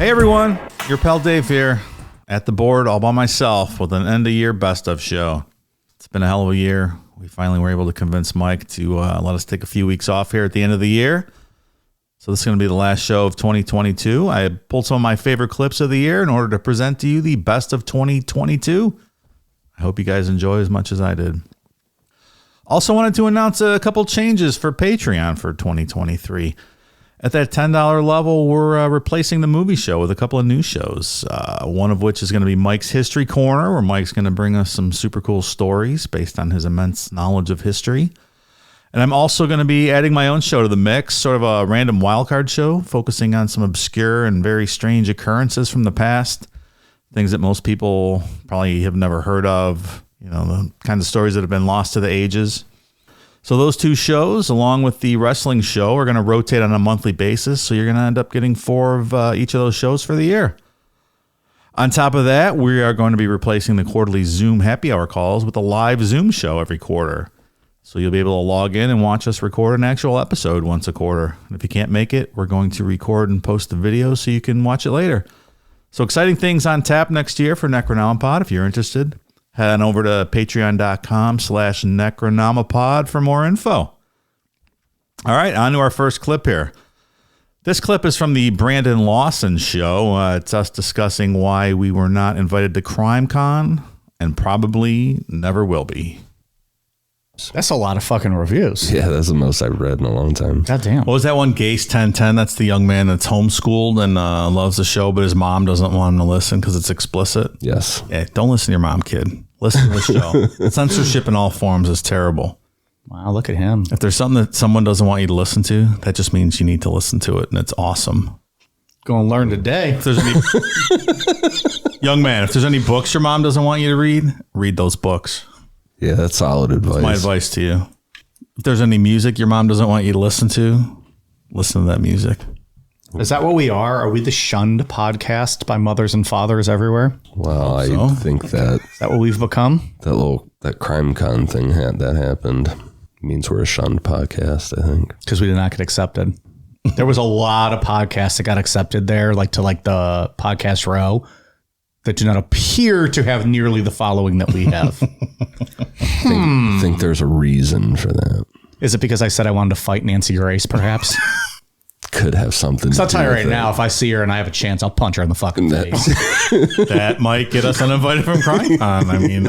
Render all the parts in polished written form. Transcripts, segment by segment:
Hey everyone, your pal Dave here at the board all by myself with an end of year best of show. It's been a hell of a year. We finally were able to convince Mike to let us take a few weeks off here at the end of the year. So this is going to be the last show of 2022. I pulled some of my favorite clips of the year in order to present to you the best of 2022. I hope you guys enjoy as much as I did. Also wanted to announce a couple changes for Patreon for 2023. At that $10 level, we're replacing the movie show with a couple of new shows. One of which is going to be Mike's History Corner, where Mike's going to bring us some super cool stories based on his immense knowledge of history. And I'm also going to be adding my own show to the mix, sort of a random wildcard show, focusing on some obscure and very strange occurrences from the past, things that most people probably have never heard of, you know, the kinds of stories that have been lost to the ages. So those two shows, along with the wrestling show, are going to rotate on a monthly basis. So you're going to end up getting 4 of each of those shows for the year. On top of that, we are going to be replacing the quarterly Zoom happy hour calls with a live Zoom show every quarter. So you'll be able to log in and watch us record an actual episode once a quarter. And if you can't make it, we're going to record and post the video so you can watch it later. So exciting things on tap next year for Necronomipod. If you're interested, head on over to patreon.com/Necronomipod for more info. All right, on to our first clip here. This clip is from the Brandon Lawson show. It's us discussing why we were not invited to CrimeCon and probably never will be. That's a lot of fucking reviews. Yeah, that's the most I've read in a long time. God damn. What was that one? Gase 1010. That's the young man that's homeschooled and loves the show, but his mom doesn't want him to listen because it's explicit. Yes. Yeah, don't listen to your mom, kid. Listen to the show. Censorship in all forms is terrible. Wow, look at him. If there's something that someone doesn't want you to listen to, that just means you need to listen to it, and it's awesome. Going to learn today. If there's any young man, if there's any books your mom doesn't want you to read those books. Yeah, that's solid advice. That's my advice to you. If there's any music your mom doesn't want you to listen to that music. Is that what we are? Are we the shunned podcast by mothers and fathers everywhere? Well, I think that Is that what we've become? that CrimeCon thing that happened means we're a shunned podcast, I think. Because we did not get accepted. There was a lot of podcasts that got accepted there, like the podcast row, that do not appear to have nearly the following that we have. I think there's a reason for that. Is it because I said I wanted to fight Nancy Grace, perhaps? Could have something to do I'll tell you right with now, if I see her and I have a chance, I'll punch her in the fucking face. That might get us uninvited from CrimeCon. I mean,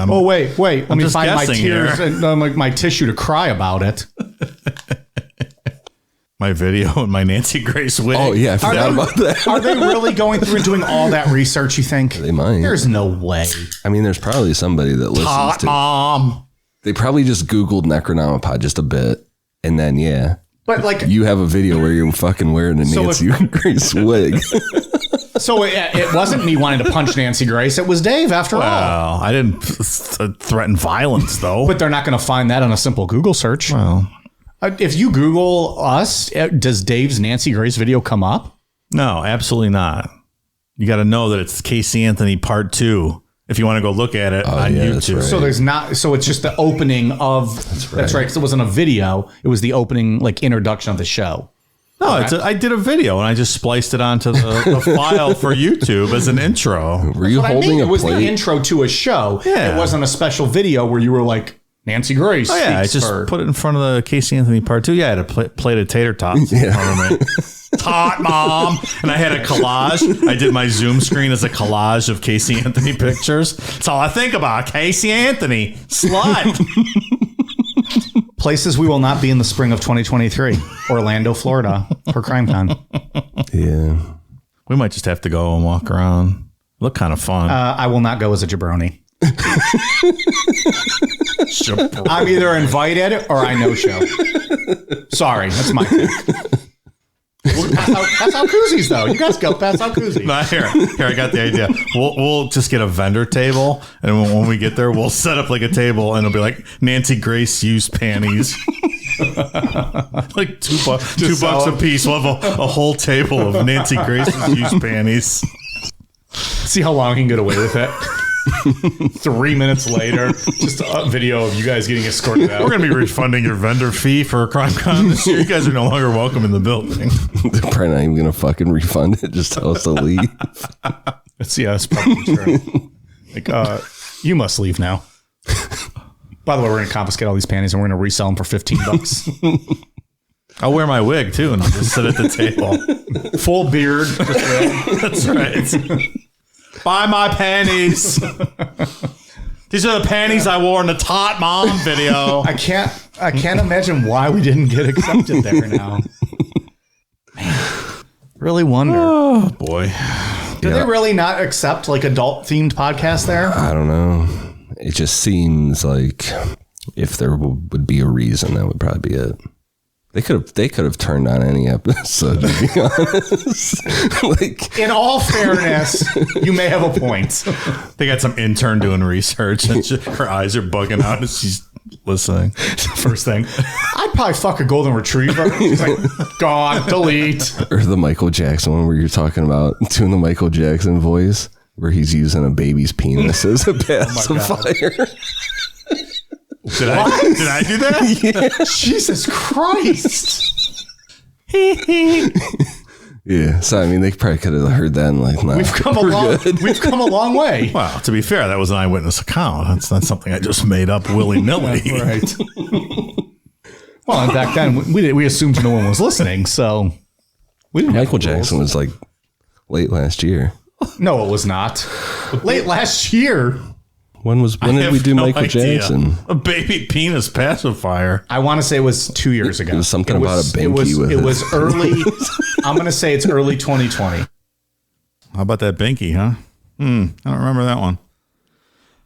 wait. Let me find my tears here. and my tissue to cry about it. My video and my Nancy Grace wig. Oh, yeah, I forgot about that. Are they really going through and doing all that research, you think? They might. There's no way. I mean, there's probably somebody that listens Hot to mom. They probably just Googled Necronomipod just a bit. And then, yeah. But like, you have a video where you're fucking wearing a Nancy Grace wig. So it wasn't me wanting to punch Nancy Grace. It was Dave, after all. Well, I didn't threaten violence, though. But they're not going to find that on a simple Google search. Well, if you Google us, does Dave's Nancy Grace video come up? no, absolutely not. You got to know that it's Casey Anthony Part 2 if you want to go look at it on YouTube. Right. So there's not. So it's just the opening of. That's right. Because it wasn't a video. It was the opening, like, introduction of the show. No, I did a video and I just spliced it onto the file for YouTube as an intro. Were you holding It a was plate? the intro to a show. Yeah. It wasn't a special video where you were like, Nancy Grace. Oh, yeah, I just put it in front of the Casey Anthony Part 2. Yeah, I had a plate of tater tots in front of me. Hot mom. And I had a collage. I did my Zoom screen as a collage of Casey Anthony pictures. That's all I think about. Casey Anthony. Slut. Places we will not be in the spring of 2023. Orlando, Florida for CrimeCon. Yeah. We might just have to go and walk around. Look kind of fun. I will not go as a jabroni. I'm either invited or I no-show. Sorry, that's my pick. That's how koozies, though. You guys go pass out koozies. Nah, here, I got the idea. We'll just get a vendor table, and when we get there, we'll set up like a table, and it'll be like Nancy Grace used panties. Like $2 a piece. We'll have a whole table of Nancy Grace's used panties. See how long he can get away with it. 3 minutes later, just a video of you guys getting escorted out. We're going to be refunding your vendor fee for CrimeCon this year. You guys are no longer welcome in the building. They're probably not even going to fucking refund it. Just tell us to leave. That's probably true. Like, you must leave now. By the way, we're going to confiscate all these panties and we're going to resell them for $15. I'll wear my wig too, and I'll just sit at the table. Full beard. That's right. Buy my panties. These are the panties I wore in the Tot Mom video. I can't imagine why we didn't get accepted there now. Man, really wonder. Oh boy. Do they really not accept like adult themed podcasts there? I don't know. It just seems like if there would be a reason, that would probably be it. They could have turned on any episode, to be honest. Like, in all fairness, you may have a point. They got some intern doing research, and her eyes are bugging out as she's listening. First thing, I'd probably fuck a golden retriever. She's like, gone, delete. or the Michael Jackson one where you're talking about doing the Michael Jackson voice, where he's using a baby's penis as a pacifier. Did I do that? Yeah. Jesus Christ. Yeah. So, I mean, they probably could have heard that and like, nah, We've come a long way. Well, to be fair, that was an eyewitness account. That's not something I just made up willy-nilly. Right. Well, and back then we assumed no one was listening, so we didn't have Michael rules. Jackson was like late last year. No, it was not. Late last year. When did we do no Michael idea. Jackson? A baby penis pacifier. I want to say it was 2 years ago. It was something about a binky with it. It was early. I'm going to say it's early 2020. How about that binky, huh? I don't remember that one.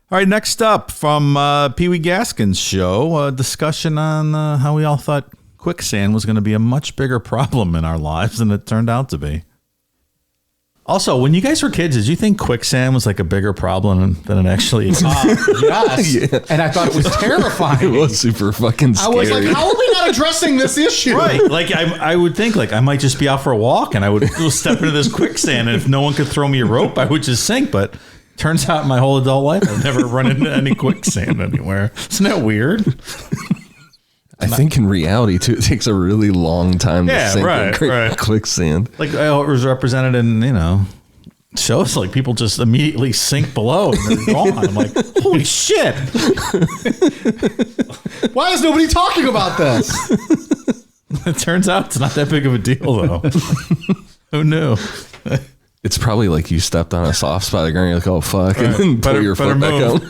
All right, next up from Pee Wee Gaskin's show, a discussion on how we all thought quicksand was going to be a much bigger problem in our lives than it turned out to be. Also, when you guys were kids, did you think quicksand was like a bigger problem than it actually is? Yes. Yeah. And I thought it was terrifying. It was super fucking scary. I was like, how are we not addressing this issue? Right. Like, I would think, like, I might just be out for a walk and I would step into this quicksand, and if no one could throw me a rope, I would just sink. But turns out my whole adult life, I've never run into any quicksand anywhere. Isn't that weird? I think in reality, too, it takes a really long time to sink in quicksand. Like, it was represented in, shows like people just immediately sink below and they're gone. I'm like, holy shit. Why is nobody talking about this? It turns out it's not that big of a deal, though. Who knew? It's probably like you stepped on a soft spot of the ground, you're like, oh, fuck, and then pull your foot back out.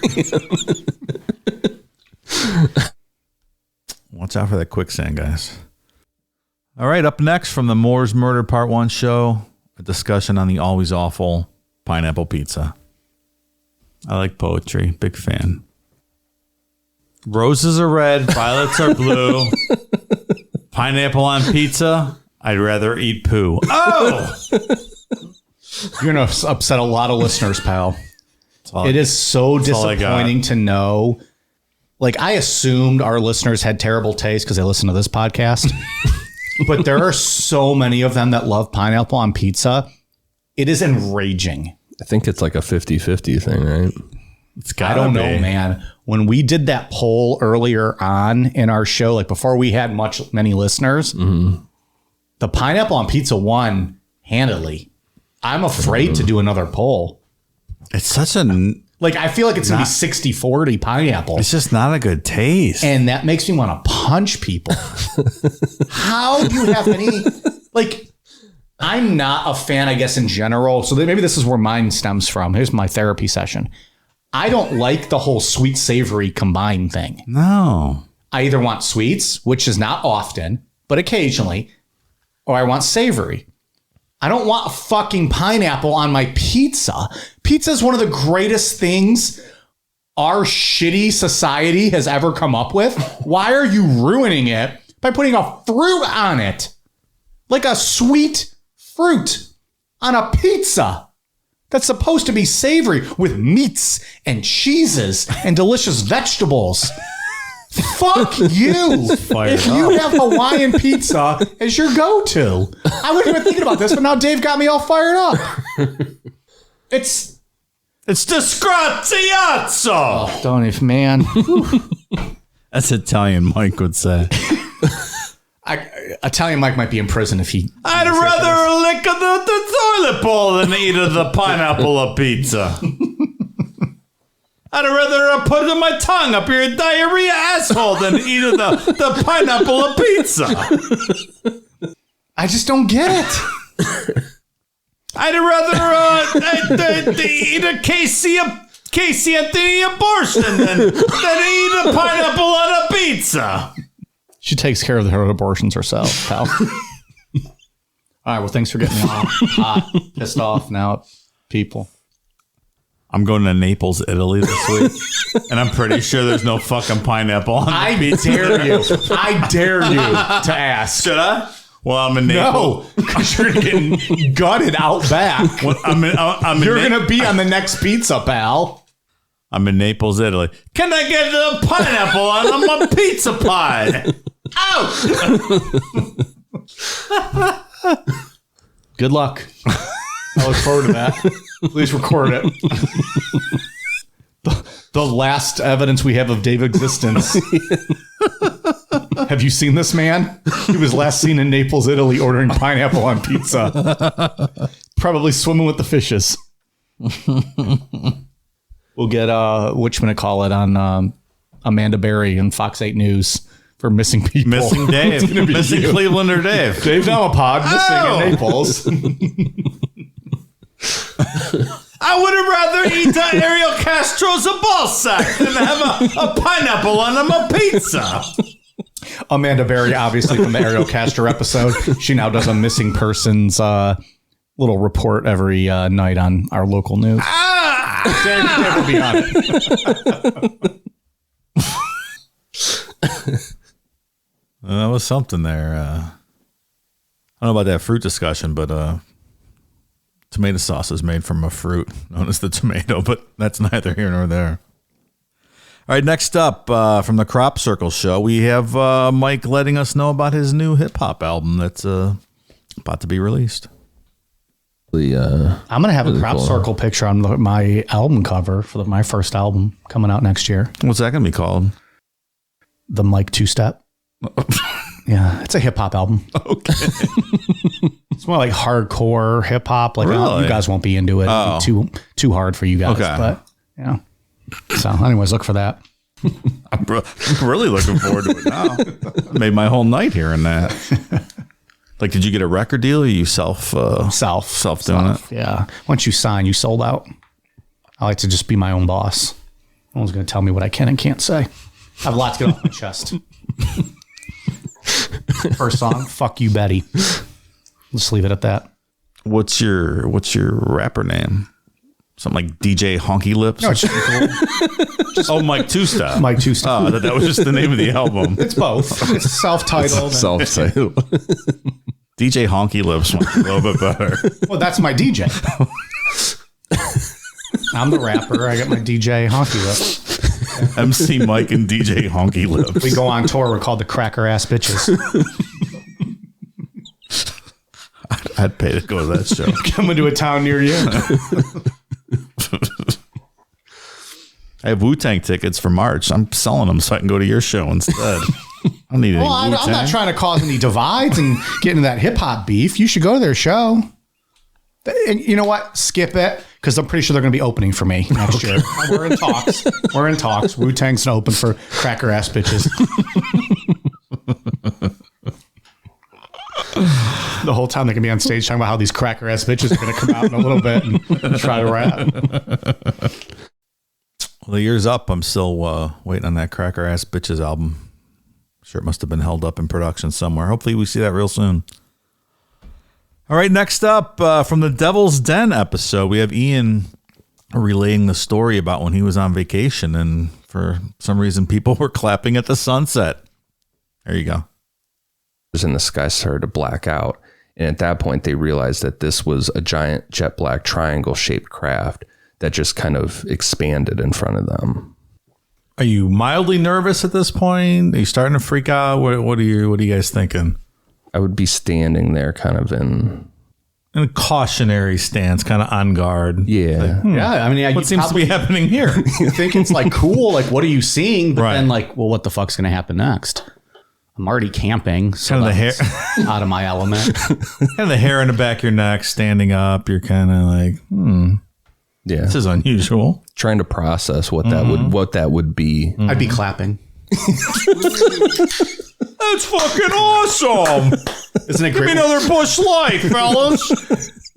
Watch out for that quicksand, guys. All right, up next from the Moore's Murder Part 1 show, a discussion on the always awful pineapple pizza. I like poetry. Big fan. Roses are red, violets are blue. Pineapple on pizza, I'd rather eat poo. Oh! You're going to upset a lot of listeners, pal. It is so disappointing to know. Like, I assumed our listeners had terrible taste because they listen to this podcast. But there are so many of them that love pineapple on pizza. It is enraging. I think it's like a 50-50 thing, right? I don't know, man. When we did that poll earlier on in our show, like before we had many listeners, the pineapple on pizza won handily. I'm afraid to do another poll. It's such a... Like, I feel like it's going to be 60-40 pineapple. It's just not a good taste. And that makes me want to punch people. How do you have any... Like, I'm not a fan, I guess, in general. So maybe this is where mine stems from. Here's my therapy session. I don't like the whole sweet savory combined thing. No. I either want sweets, which is not often, but occasionally, or I want savory. I don't want a fucking pineapple on my pizza. Pizza is one of the greatest things our shitty society has ever come up with. Why are you ruining it by putting a fruit on it? Like a sweet fruit on a pizza that's supposed to be savory with meats and cheeses and delicious vegetables. Fuck you. If you have Hawaiian pizza as your go-to. I wasn't even thinking about this, but now Dave got me all fired up. It's It's disgraziato. Oh, don't even, man. That's Italian Mike would say. Italian Mike might be in prison if he... I'd rather lick the toilet bowl than eat the pineapple of pizza. I'd rather put my tongue up your diarrhea asshole than eat the pineapple of pizza. I just don't get it. I'd rather eat a Casey Anthony abortion than eat a pineapple on a pizza. She takes care of her abortions herself, pal. All right, well, thanks for getting me all hot, pissed off now at people. I'm going to Naples, Italy this week, and I'm pretty sure there's no fucking pineapple on the pizza. I dare you to ask. Should I? Well, I'm in Naples. No, because you're getting gutted out back. Well, You're going to be on the next pizza, pal. I'm in Naples, Italy. Can I get a pineapple on my pizza pie? Out! Good luck. I look forward to that. Please record it. The last evidence we have of Dave's existence. Have you seen this man? He was last seen in Naples, Italy, ordering pineapple on pizza. Probably swimming with the fishes. We'll get whatchamacallit on Amanda Berry and Fox 8 News for missing people. Missing Dave. Missing you. Cleveland or Dave. Dave Namapod missing in Naples. I would have rather eat Ariel Castro's a ball sack than have a pineapple on my pizza. Amanda Berry, obviously from the Ariel Castro episode. She now does a missing persons little report every night on our local news. Dave will be on it. That was something there. I don't know about that fruit discussion, but tomato sauce is made from a fruit known as the tomato, but that's neither here nor there. All right, next up from the Crop Circle show, we have Mike letting us know about his new hip-hop album that's about to be released. I'm going to have a Crop Circle picture on my album cover for my first album coming out next year. What's that going to be called? The Mike Two-Step. Yeah, it's a hip-hop album. Okay. It's more like hardcore hip-hop. Like, really? You guys won't be into it. Oh. Too hard for you guys. Okay. But, yeah. So, anyways, look for that. I'm really looking forward to it now. Made my whole night hearing that. Like, did you get a record deal or you self doing it? Yeah. Once you sign, you sold out. I like to just be my own boss. No one's going to tell me what I can and can't say. I have a lot to get off my chest. First song, Fuck You, Betty. Let's leave it at that. What's your rapper name? Something like DJ Honky Lips? No, it's cool. Mike Two-Step. Mike Two-Step. Oh, I thought that was just the name of the album. It's both. It's self-titled. Self-titled. DJ Honky Lips went a little bit better. Well, that's my DJ. I'm the rapper. I got my DJ Honky Lips. MC Mike and DJ Honky Lips. We go on tour. We're called the Cracker Ass Bitches. I'd pay to go to that show. Coming to a town near you. I have Wu-Tang tickets for March. I'm selling them so I can go to your show instead. I don't need any I'm Wu-Tang. not trying to cause any divides and get into that hip-hop beef. You should go to their show. And you know what? Skip it, because I'm pretty sure they're going to be opening for me next year. We're in talks. Wu-Tang's open for Cracker Ass Bitches. The whole time they can be on stage talking about how these cracker ass bitches are going to come out in a little bit and try to rap. Well, the year's up. I'm still waiting on that Cracker Ass Bitches album. Sure, it must have been held up in production somewhere. Hopefully we see that real soon. All right, next up from the Devil's Den episode, we have Ian relaying the story about when he was on vacation and for some reason people were clapping at the sunset. There you go. And the sky started to black out. And at that point, they realized that this was a giant jet black triangle shaped craft that just kind of expanded in front of them. Are you mildly nervous at this point? Are you starting to freak out? What are you guys thinking? I would be standing there kind of in in a cautionary stance, kind of on guard. Yeah. Yeah, I mean, What seems to be happening here? you think it's like cool, like what are you seeing? But Right. then like, well, what the fuck's going to happen next? I'm already camping, so Kind of the hair, that's out of my element. kind of the hair in the back of your neck, standing up. You're kind of like, Yeah. this is unusual. Trying to process what that would be. I'd be clapping. That's fucking awesome. Isn't it Give me great? another Bush Light, fellas.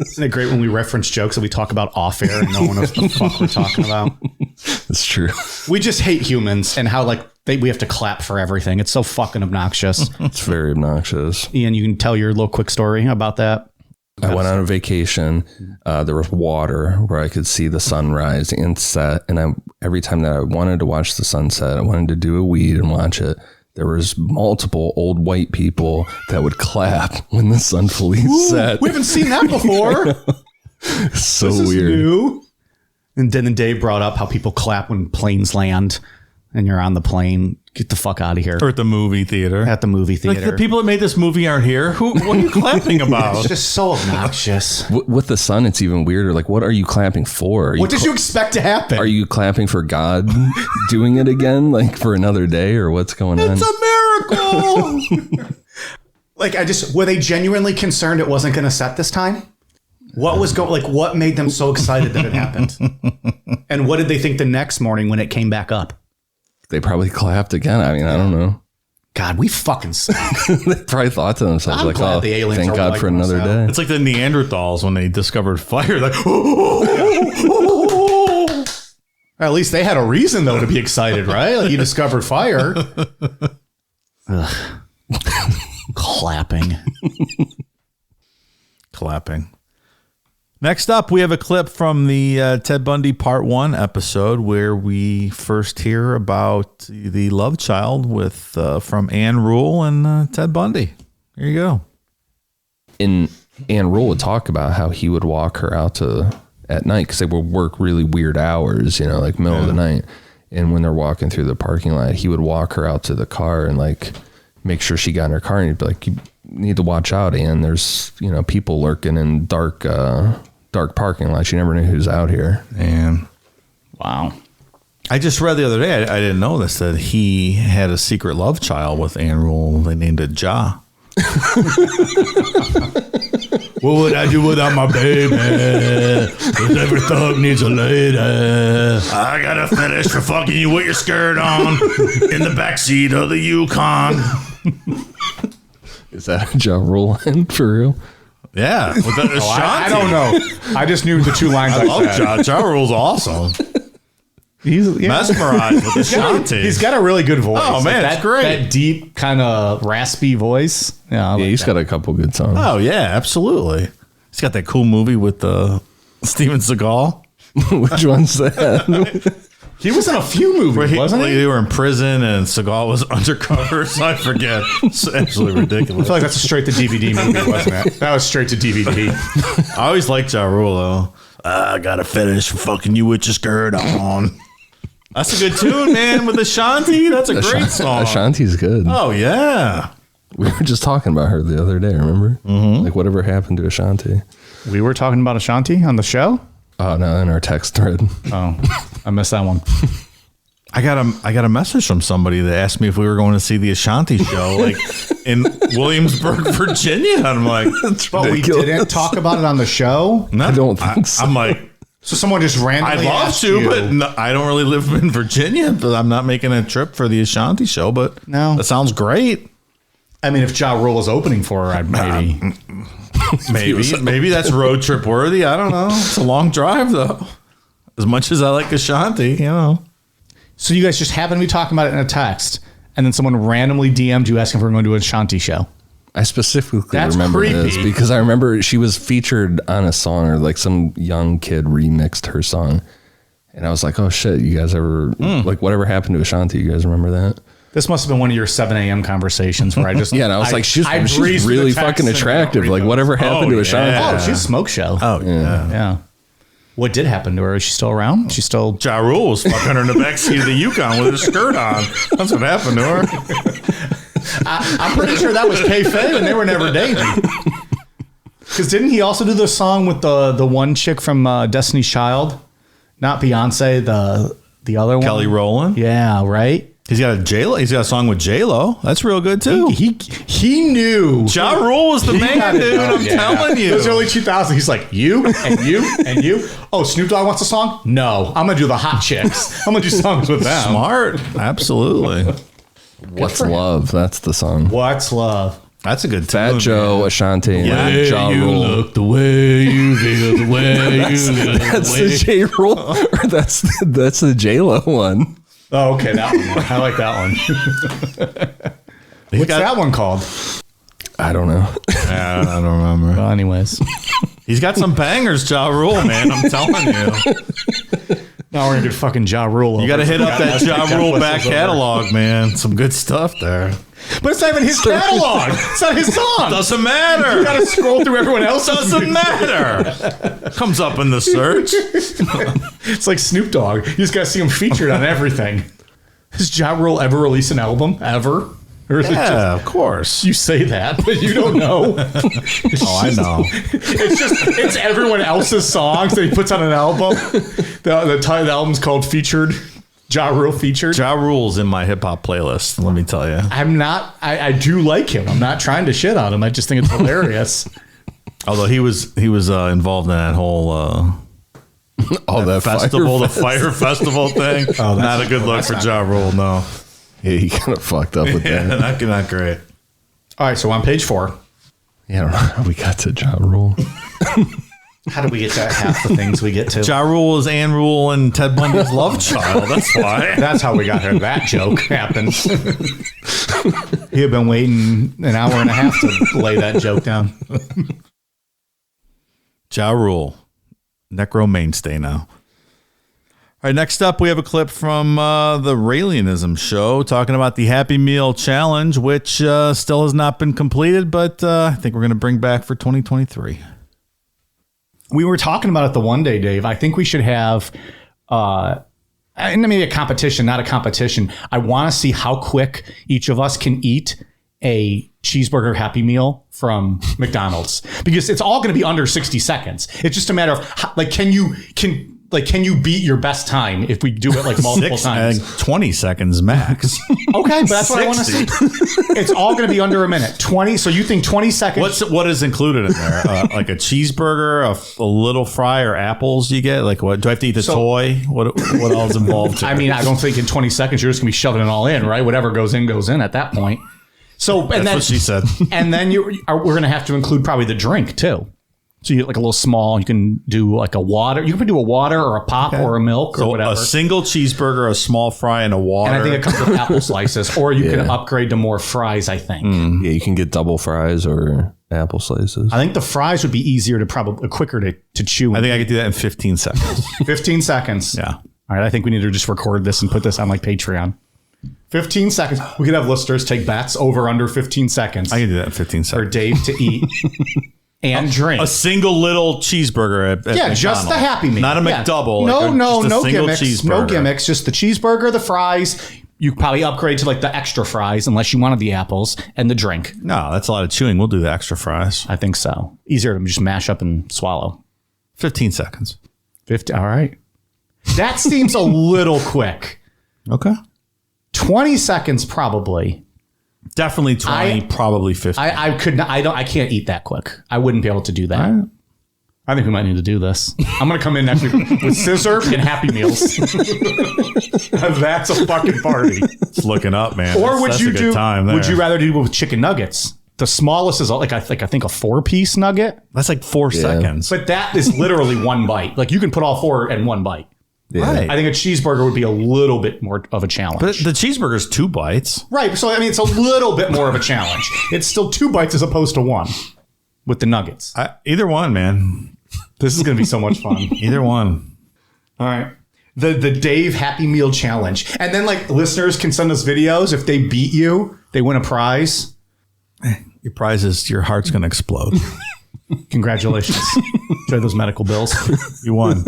Isn't it great when we reference jokes that we talk about off air and no one knows what the fuck we're talking about? That's true. We just hate humans and how like we have to clap for everything. It's so fucking obnoxious. It's very obnoxious. Ian, you can tell your little quick story about that. I went on a vacation. There was water where I could see the sunrise and set. And every time that I wanted to watch the sunset, I wanted to do a weed and watch it. There was multiple old white people that would clap when the sun fully set. We haven't seen that before. So This is weird. new. And then Dave brought up how people clap when planes land and you're on the plane. Get the fuck out of here. Or at the movie theater. At the movie Like theater. the people that made this movie aren't here. What are you clapping about? It's just so obnoxious. With the sun, it's even weirder. Like, what are you clapping for? What did you expect to happen? Are you clapping for God doing it again, like for another day, or what's going on? It's a miracle. Like, were they genuinely concerned it wasn't going to set this time? What was what made them so excited that it happened? And what did they think the next morning when it came back up? They probably clapped again. I mean, I don't know. God, we fucking suck. They probably thought to themselves, I'm like, glad oh, the aliens thank are God for wiping us another out. day. It's like the Neanderthals when they discovered fire. Like, At least they had a reason, though, to be excited, right? Like you discovered fire. Ugh. Clapping. clapping. Next up, we have a clip from the Ted Bundy Part 1 episode where we first hear about the love child with from Ann Rule and Ted Bundy. Here you go. And Ann Rule would talk about how he would walk her out at night because they would work really weird hours, like middle of the night. And when they're walking through the parking lot, he would walk her out to the car and like make sure she got in her car. And he'd be like, you need to watch out, Ann. There's, people lurking in dark parking lots. You never know who's out here. And Wow. I just read the other day, I didn't know this, that he had a secret love child with Ann Rule. They named it Ja. What would I do without my baby? 'Cause every thug needs a lady. I gotta finish for fucking you with your skirt on in the backseat of the Yukon. Is that a Ja Rule line for real? Yeah, with the I don't know. I just knew the two lines I love said. Ja. Ja Rule's awesome. He's Mesmerized with the Shanti. He's got a really good voice. Oh, man, that, it's great. That deep, kind of raspy voice. Yeah, Yeah, he's got a couple good songs. Oh, yeah, absolutely. He's got that cool movie with Steven Seagal. Which one's that? He was in a few movies, wasn't he? They were in prison and Seagal was undercover, so I forget. It's absolutely I ridiculous. feel like that's a straight to DVD movie, wasn't it? That was straight to DVD. I always liked Ja Rule, though. I gotta finish for fucking you with your skirt on. That's a good tune, man, with Ashanti. That's a great song. Ashanti's good. Oh, yeah. We were just talking about her the other day, remember? Mm-hmm. Like whatever happened to Ashanti. We were talking about Ashanti on the show? Oh, no, in our text thread. Oh, I missed that one. I got a message from somebody that asked me if we were going to see the Ashanti show, like in Williamsburg, Virginia. And I'm like, But we didn't talk about it on the show? no, I don't think so. I'm like, So someone just randomly I'd love asked to, you, but no, I don't really live in Virginia. But I'm not making a trip for the Ashanti show. But No. that sounds great. I mean, if Ja Rule is opening for her, I'd maybe. Maybe that's road trip worthy. I don't know. It's a long drive though. As much as I like Ashanti, So you guys just happen to be talking about it in a text, and then someone randomly DM'd you asking if we're going to do a Ashanti show. I specifically That's remember creepy. this because I remember she was featured on a song, or like some young kid remixed her song. And I was like, oh shit, you guys ever, like whatever happened to Ashanti? You guys remember that? This must have been one of your 7 a.m. conversations where I just Yeah, and I was like, she's breezed through really the text fucking and attractive. don't Like read whatever happened to Ashanti? yeah. Oh, she's a smoke show. Oh yeah. Yeah. What did happen to her? Is she still around? She's still. Ja Rule was fucking her in the backseat of the Yukon with her skirt on. That's what happened to her. I'm pretty sure that was kayfabe and they were never dating. Because didn't he also do the song with the one chick from Destiny's Child? Not Beyonce, the other one. Kelly Rowland. Yeah, right. He's got a J-Lo. He's got a song with J-Lo. That's real good too. He knew. Ja Rule was the man, dude. I'm telling you. It was early 2000s. He's like, you and you and you. Oh, Snoop Dogg wants a song? No. I'm going to do the hot chicks. I'm going to do songs with them. Smart. Absolutely. What's Love? That's the song. What's Love? That's a good Fat tune, Joe, man. Ashanti, and Yeah, Ja you Rule. look the way you feel, the way you look. That's the J Rule. Or that's the J Lo one. Oh, okay. That one. I like that one. What's that one called? I don't know. I don't remember. Well, anyways. He's got some bangers, Ja Rule, man. I'm telling you. Now we're going to get fucking Ja Rule. You got to hit up that Ja Rule back catalog, man. Some good stuff there. But it's not even his catalog. It's not his song. Doesn't matter. You got to scroll through everyone else's. Doesn't matter. Comes up in the search. It's like Snoop Dogg. You just got to see him featured on everything. Has Ja Rule ever released an album? Ever? Or is it just, Of course. you say that, but you don't know. Oh, I know. It's everyone else's songs that he puts on an album. The title of the album's called Featured. Ja Rule Featured. Ja Rule's in my hip hop playlist. Let me tell you. I do like him. I'm not trying to shit on him. I just think it's hilarious. Although he was involved in that whole That festival, Fire the Fire Festival thing. Not a good look for Ja Rule. No. Yeah, he kind of fucked up with Yeah, that. not great. All right, so on page 4. Yeah, I don't know how we got to Ja Rule. How do we get to half the things we get to? Ja Rule is Ann Rule and Ted Bundy's love child. That's why. That's how we got here. That joke happened. He had been waiting an hour and a half to lay that joke down. Ja Rule, Necro mainstay now. All right, next up, we have a clip from the Raelianism show talking about the Happy Meal Challenge, which still has not been completed, but I think we're going to bring back for 2023. We were talking about it the one day, Dave. I think we should have maybe a competition, not a competition. I want to see how quick each of us can eat a cheeseburger Happy Meal from McDonald's, because it's all going to be under 60 seconds. It's just a matter of how, can you beat your best time if we do it like multiple times? 20 seconds max. Okay, but that's what I want to see. It's all going to be under a minute. 20. So you think 20 seconds? What is included in there? Like a cheeseburger, a little fry, or apples you get? Like what? Do I have to eat the toy? What all is involved here? I mean, I don't think in 20 seconds you're just going to be shoving it all in, right? Whatever goes in at that point. So That's what she said. And then we're going to have to include probably the drink too. So you get like a little small, you can do like a water. You can do a water or a pop or a milk or whatever. A single cheeseburger, a small fry, and a water. And I think it comes with apple slices, or you can upgrade to more fries, I think. Yeah, you can get double fries or apple slices. I think the fries would be easier to probably quicker to chew. I think I could do that in 15 seconds. 15 seconds. Yeah. All right. I think we need to just record this and put this on like Patreon. 15 seconds. We could have listeners take bets over under 15 seconds I can do that in 15 for seconds. Dave to eat and drink. A single little cheeseburger at Yeah, just the Happy Meal. Not a Yeah. McDouble. No single gimmicks. cheeseburger. No gimmicks. Just the cheeseburger, the fries. You probably upgrade to like the extra fries unless you wanted the apples and the drink. No, that's a lot of chewing. We'll do the extra fries. I think so. Easier to just mash up and swallow. 15 seconds. 50. All right. That seems a little quick. Okay. 20 seconds probably. Definitely 20, probably 50. I could not. I can't eat that quick. I wouldn't be able to do that. All right. I think we might need to do this. I'm going to come in next week with scissor and Happy Meals. That's a fucking party. It's looking up, man. Or would That's you a good do? time there. Would you rather do it with chicken nuggets? The smallest is like I think a 4-piece nugget, That's like 4 seconds. but that is literally one bite. Like you can put all 4 in one bite. Yeah. Right. I think a cheeseburger would be a little bit more of a challenge. But the cheeseburger's 2 bites. Right. So I mean, it's a little bit more of a challenge. It's still 2 bites as opposed to 1 with the nuggets. Either one, man. This is going to be so much fun. Either one. All right. The Dave Happy Meal Challenge. And then like listeners can send us videos. If they beat you, they win a prize. Your prize is your heart's going to explode. Congratulations. Enjoy those medical bills. You won.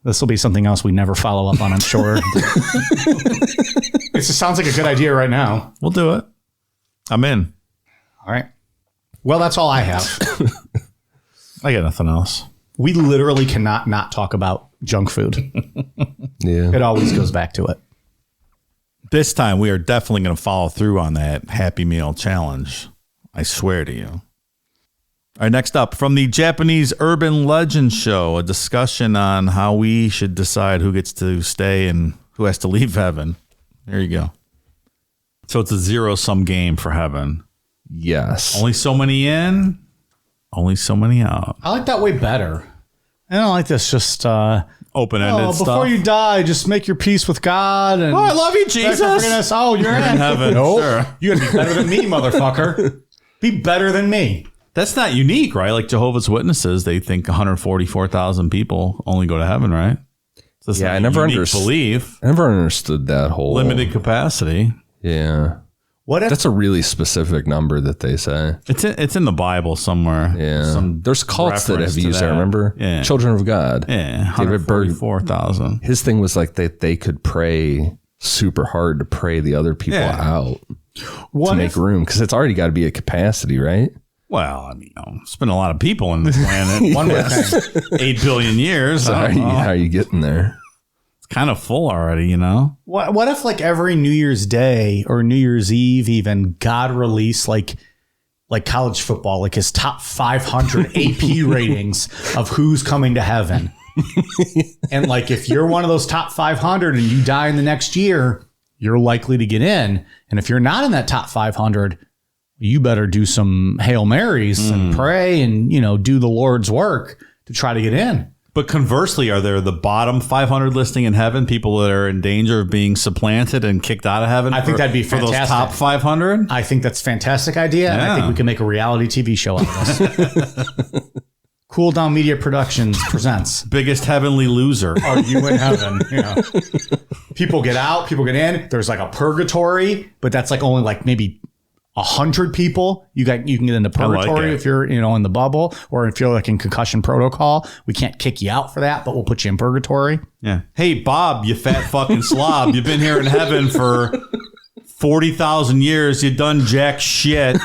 This will be something else we never follow up on, I'm sure. It just sounds like a good idea right now. We'll do it. I'm in. All right. Well, that's all I have. I got nothing else. We literally cannot not talk about junk food. Yeah. It always goes back to it. This time we are definitely going to follow through on that Happy Meal challenge. I swear to you. All right, next up, from the Japanese Urban Legend Show, a discussion on how we should decide who gets to stay and who has to leave heaven. There you go. So it's a zero-sum game for heaven. Yes. Only so many in, only so many out. I like that way better. I don't like this just Open-ended stuff. before you die, just make your peace with God. And I love you, Jesus. Oh, you're in heaven. Nope. Sure. You gotta be better than me, motherfucker. Be better than me. That's not unique, right? Like Jehovah's Witnesses, they think 144,000 people only go to heaven, right? So Yeah, I never believe. I never understood that whole Limited capacity. Yeah. What if That's a really specific number that they say. It's in the Bible somewhere. Yeah. There's cults that reference have to used that, remember? Yeah. Children of God. Yeah, David Berg, 144,000. his thing was like they could pray super hard to pray the other people out to make room, because it's already got to be a capacity, right? Well, I mean, it's been a lot of people on the planet. one more thing? 8 billion years. So I don't know. how are you getting there? It's kind of full already, you know? What if like every New Year's Day or New Year's Eve, even God released like college football, like his top 500 AP ratings of who's coming to heaven. And like, if you're one of those top 500 and you die in the next year, you're likely to get in. And if you're not in that top 500, you better do some Hail Marys and pray and, do the Lord's work to try to get in. But conversely, are there the bottom 500 listing in heaven, people that are in danger of being supplanted and kicked out of heaven? I think that'd be for those fantastic. top 500. I think that's a fantastic idea. And I think we can make a reality TV show out of this. Cool Down Media Productions presents Biggest Heavenly Loser. Are You in Heaven? People get out, people get in. There's like a purgatory, but that's like only like maybe 100 people. You can get into purgatory if you're in the bubble, or if you're like in concussion protocol. We can't kick you out for that, but we'll put you in purgatory. Yeah. Hey, Bob, you fat fucking slob. You've been here in heaven for 40,000 years. You done jack shit.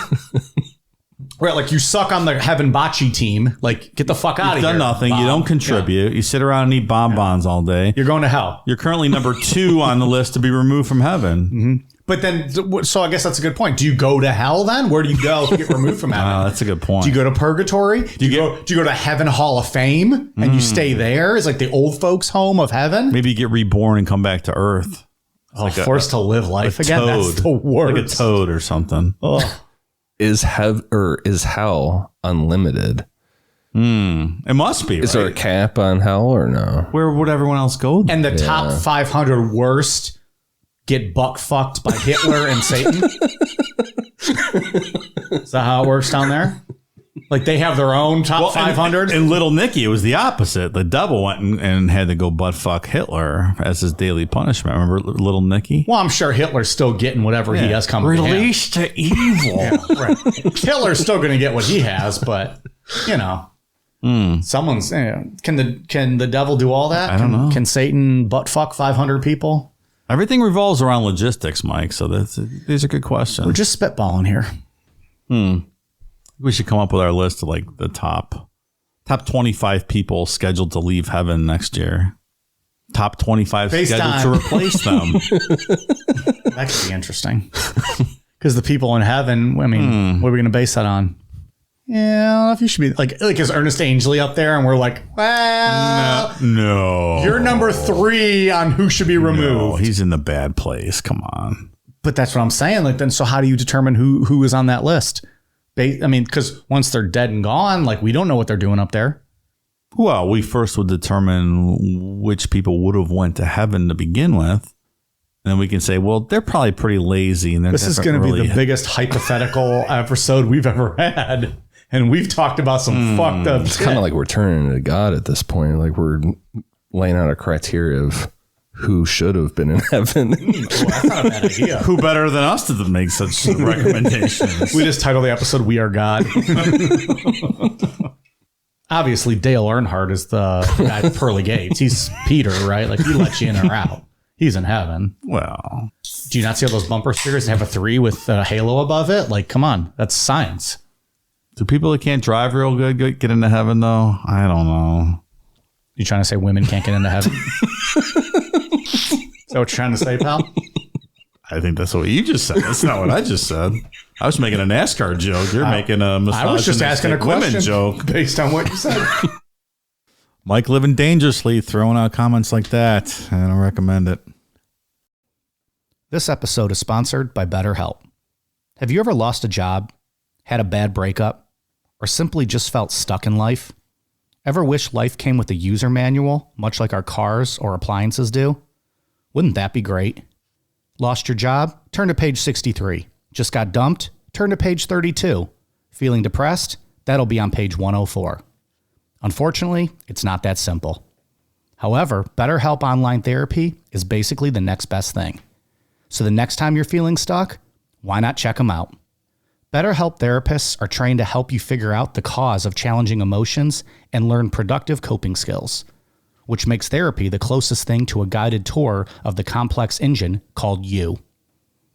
Right, like you suck on the heaven bocce team. Like, get the fuck out of here. You've done nothing. Bob. You don't contribute. Yeah. You sit around and eat bonbons all day. You're going to hell. You're currently number 2 on the list to be removed from heaven. Mm-hmm. But then, so I guess that's a good point. Do you go to hell then? Where do you go to get removed from heaven? That's a good point. Do you go to purgatory? Do you go to Heaven Hall of Fame and you stay there? Is like the old folks' home of heaven? Maybe you get reborn and come back to Earth. Forced to live life again. Toad. That's the worst. Like a toad or something. Is hell unlimited? It must be. Is there a cap on hell or no? Where would everyone else go? And the top 500 worst get buck fucked by Hitler and Satan. Is that how it works down there? Like they have their own top 500? And Little Nicky, it was the opposite. The devil went and had to go butt fuck Hitler as his daily punishment. Remember Little Nicky? Well, I'm sure Hitler's still getting whatever he has coming Released to evil. Right. Hitler's still going to get what he has, but, someone's... can the devil do all that? I don't know. Can Satan butt fuck 500 people? Everything revolves around logistics, Mike. So these are good questions. We're just spitballing here. We should come up with our list of like the top 25 people scheduled to leave heaven next year. Top 25 Based scheduled on- to replace them. That could be interesting. Because the people in heaven, I mean, what are we going to base that on? Yeah, I don't know if you should be like is Ernest Angley up there and we're like, well, No. you're number 3 on who should be removed. No, he's in the bad place. Come on. But that's what I'm saying. Like, then, so how do you determine who is on that list? I mean, because once they're dead and gone, like we don't know what they're doing up there. Well, we first would determine which people would have went to heaven to begin with. And then we can say, well, they're probably pretty lazy. And This is going to be the biggest hypothetical episode we've ever had. And we've talked about some fucked up It's shit. kind of like we're turning to God at this point. Like we're laying out a criteria of who should have been in heaven. That's not a bad idea. Who better than us to make such recommendations? We just titled the episode "We Are God." Obviously, Dale Earnhardt is the guy at the pearly gates. He's Peter, right? Like he lets you in or out. He's in heaven. Well, Do you not see all those bumper stickers that have a 3 with a halo above it? Like, come on, that's science. Do people that can't drive real good get into heaven, though? I don't know. You trying to say women can't get into heaven? Is that what you're trying to say, pal? I think that's what you just said. That's not what I just said. I was making a NASCAR joke. You're making a misogynistic I was just asking a question joke based on what you said. Mike living dangerously, throwing out comments like that. I don't recommend it. This episode is sponsored by BetterHelp. Have you ever lost a job, had a bad breakup, or simply just felt stuck in life? Ever wish life came with a user manual, much like our cars or appliances do? Wouldn't that be great? Lost your job? Turn to page 63. Just got dumped? Turn to page 32. Feeling depressed? That'll be on page 104. Unfortunately, it's not that simple. However, BetterHelp Online Therapy is basically the next best thing. So the next time you're feeling stuck, why not check them out? BetterHelp therapists are trained to help you figure out the cause of challenging emotions and learn productive coping skills, which makes therapy the closest thing to a guided tour of the complex engine called you.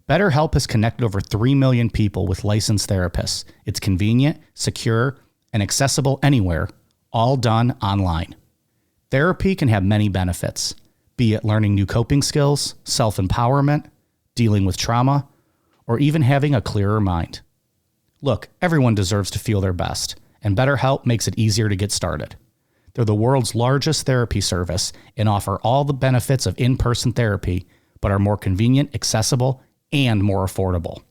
BetterHelp has connected over 3 million people with licensed therapists. It's convenient, secure, and accessible anywhere, all done online. Therapy can have many benefits, be it learning new coping skills, self-empowerment, dealing with trauma, or even having a clearer mind. Look, everyone deserves to feel their best, and BetterHelp makes it easier to get started. They're the world's largest therapy service and offer all the benefits of in-person therapy, but are more convenient, accessible, and more affordable.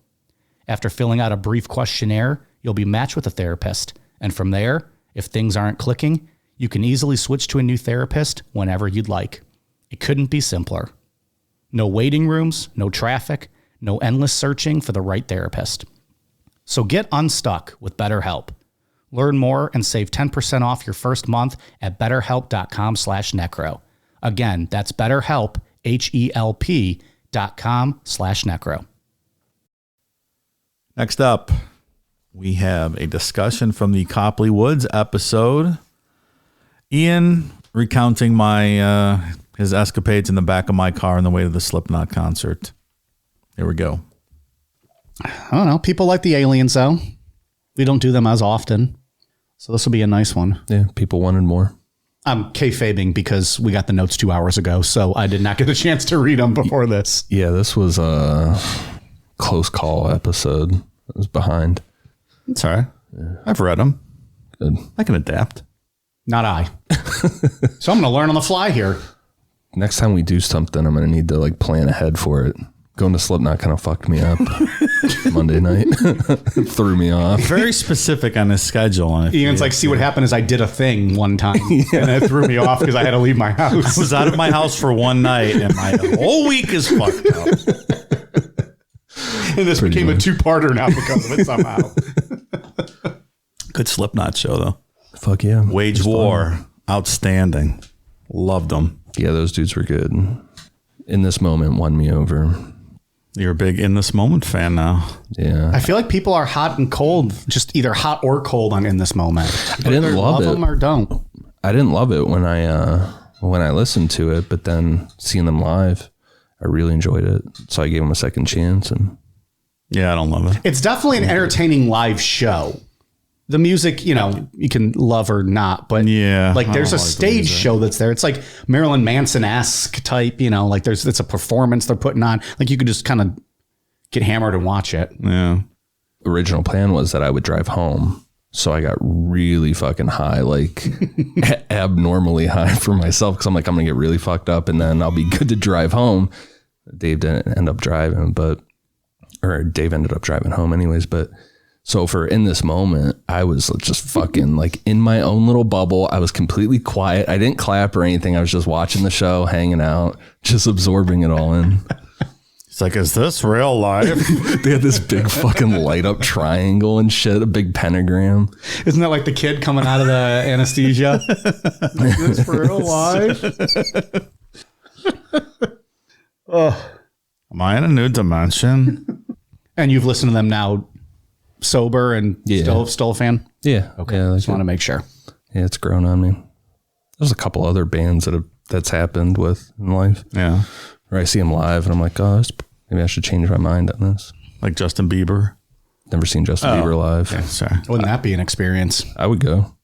After filling out a brief questionnaire, you'll be matched with a therapist, and from there, if things aren't clicking, you can easily switch to a new therapist whenever you'd like. It couldn't be simpler. No waiting rooms, no traffic, no endless searching for the right therapist. So get unstuck with BetterHelp. Learn more and save 10% off your first month at betterhelp.com/necro. Again, that's BetterHelp, HELP.com/necro. Next up, we have a discussion from the Copley Woods episode. Ian recounting my his escapades in the back of my car on the way to the Slipknot concert. Here we go. I don't know. People like the aliens, though. We don't do them as often. So this will be a nice one. Yeah, people wanted more. I'm kayfabing because we got the notes 2 hours ago, so I did not get a chance to read them before this. Yeah, this was a close call episode. I was behind. It's all right. Yeah. I've read them. Good. I can adapt. Not I. So I'm going to learn on the fly here. Next time we do something, I'm going to need to plan ahead for it. Going to Slipknot kind of fucked me up Monday night. Threw me off. Very specific on his schedule. Ian's see what happened is I did a thing one time and it threw me off because I had to leave my house. I was out of my house for one night and my whole week is fucked up. And this became a two-parter now because of it somehow. Good Slipknot show, though. Fuck yeah. Wage War. Fun. Outstanding. Loved them. Yeah, those dudes were good. In This Moment won me over. You're a big In This Moment fan now. Yeah. I feel like people are hot and cold, just either hot or cold on In This Moment. I didn't love it. Them or don't. I didn't love it when I listened to it, but then seeing them live, I really enjoyed it. So I gave them a second chance. And yeah, I don't love it. It's definitely an entertaining live show. The music, you can love or not, but yeah, there's a stage show that's there. It's like Marilyn Manson-esque type, it's a performance they're putting on. You could just kind of get hammered and watch it. Yeah. Original plan was that I would drive home. So I got really fucking high, abnormally high for myself. Cause I'm going to get really fucked up and then I'll be good to drive home. Dave didn't end up driving, Dave ended up driving home anyways, but so for In This Moment, I was just fucking in my own little bubble. I was completely quiet. I didn't clap or anything. I was just watching the show, hanging out, just absorbing it all in. It's is this real life? They had this big fucking light up triangle and shit, a big pentagram. Isn't that like the kid coming out of the anesthesia? Is this real life? Am I in a new dimension? And you've listened to them now sober and still a fan? Yeah. Okay. Yeah, just want to make sure. Yeah, it's grown on me. There's a couple other bands that's happened with in life. Yeah. Where I see them live and I'm like, maybe I should change my mind on this. Like Justin Bieber. Never seen Justin Bieber live. Okay, sorry. Wouldn't that be an experience? I would go.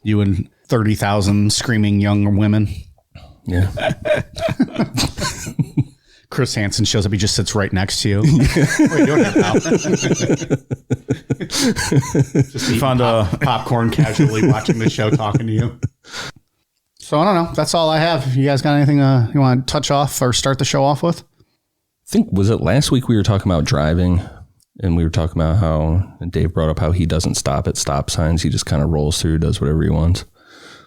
You and 30,000 screaming young women. Yeah. Chris Hansen shows up. He just sits right next to you. What are you doing here, pal? Just found popcorn casually watching the show, talking to you. So I don't know. That's all I have. You guys got anything you want to touch off or start the show off with? I think, was it last week we were talking about driving, and we were talking about how Dave brought up how he doesn't stop at stop signs. He just kind of rolls through, does whatever he wants.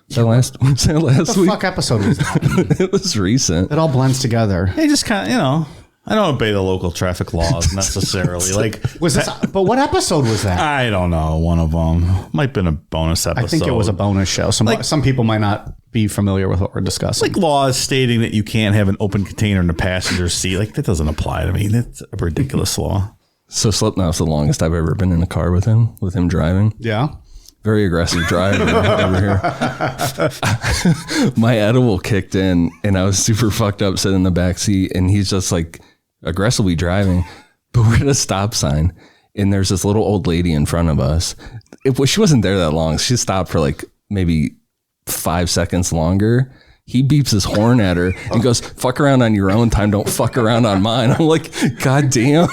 Was that last What the week? fuck episode was that? It was recent. It all blends together. Hey, just kind of, I don't obey the local traffic laws necessarily. Was this? But what episode was that? I don't know. One of them might have been a bonus episode. I think it was a bonus show. Some people might not be familiar with what we're discussing. Like laws stating that you can't have an open container in the passenger seat. Like that doesn't apply to me. That's a ridiculous law. So Slipknot's the longest I've ever been in a car with him driving. Yeah. Very aggressive driver over here. My edible kicked in and I was super fucked up sitting in the back seat, and he's just like aggressively driving. But we're at a stop sign and there's this little old lady in front of us. She wasn't there that long. She stopped for like maybe 5 seconds longer. He beeps his horn at her and goes, "Fuck around on your own time. Don't fuck around on mine." I'm like, God damn.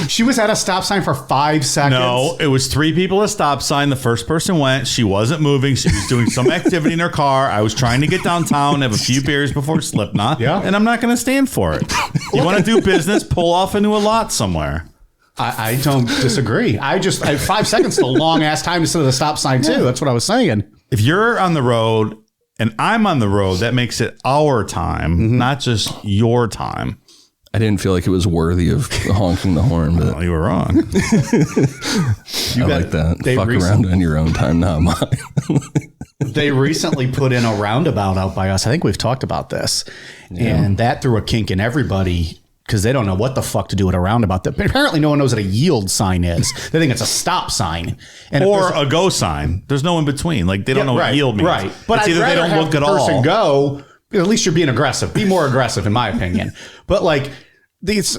She was at a stop sign for 5 seconds. No, it was 3 people at a stop sign. The first person went. She wasn't moving. She was doing some activity in her car. I was trying to get downtown, have a few beers before Slipknot. Yeah. And I'm not going to stand for it. You want to do business, pull off into a lot somewhere. I don't disagree. 5 seconds is a long ass time to sit at a stop sign too. That's what I was saying. If you're on the road and I'm on the road, that makes it our time, not just your time. I didn't feel like it was worthy of honking the horn, but Well, you were wrong. I like that. Fuck around on your own time, not mine. They recently put in a roundabout out by us. I think we've talked about this. Yeah. And that threw a kink in everybody because they don't know what the fuck to do with a roundabout. Apparently no one knows what a yield sign is. They think it's a stop sign. Or a go sign. There's no in between. Like they don't know what yield means. Right. But it's either they don't look at all. Go. At least you're being aggressive. Be more aggressive, in my opinion. But like these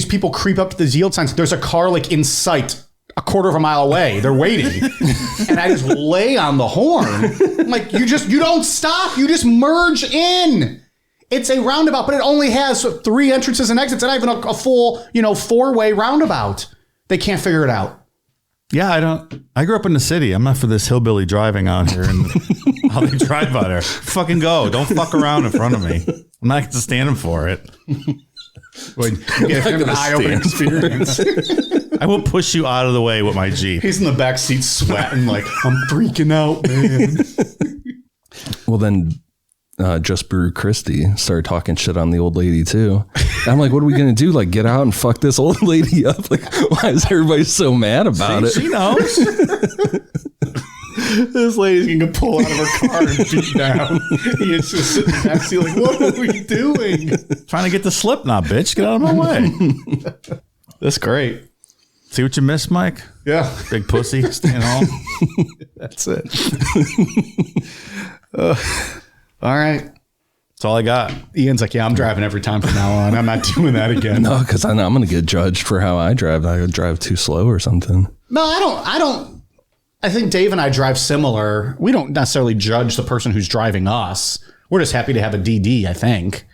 people creep up to these yield signs. There's a car like in sight a quarter of a mile away. They're waiting. And I just lay on the horn. I'm like, you don't stop. You just merge in. It's a roundabout, but it only has 3 entrances and exits. And not even a full, 4-way roundabout. They can't figure it out. Yeah, I grew up in the city. I'm not for this hillbilly driving out here and how they drive out there. Fucking go. Don't fuck around in front of me. I'm not standing for it. You get him an eye-opening experience. I will push you out of the way with my Jeep. He's in the back seat sweating like, I'm freaking out, man. Well, then Just Brew Christie started talking shit on the old lady too. I'm like, what are we going to do? Like, get out and fuck this old lady up? Like, why is everybody so mad about it? She knows. This lady's going to pull out of her car and beat down. He's just sitting in the back seat like, what are we doing? Trying to get the Slipknot, bitch. Get out of my way. That's great. See what you missed, Mike? Yeah. Big pussy staying home. That's it. All right. That's all I got. Ian's like, yeah, I'm driving every time from now on. I'm not doing that again. No, because I know I'm going to get judged for how I drive. I drive too slow or something. No, I don't. I think Dave and I drive similar. We don't necessarily judge the person who's driving us. We're just happy to have a DD, I think.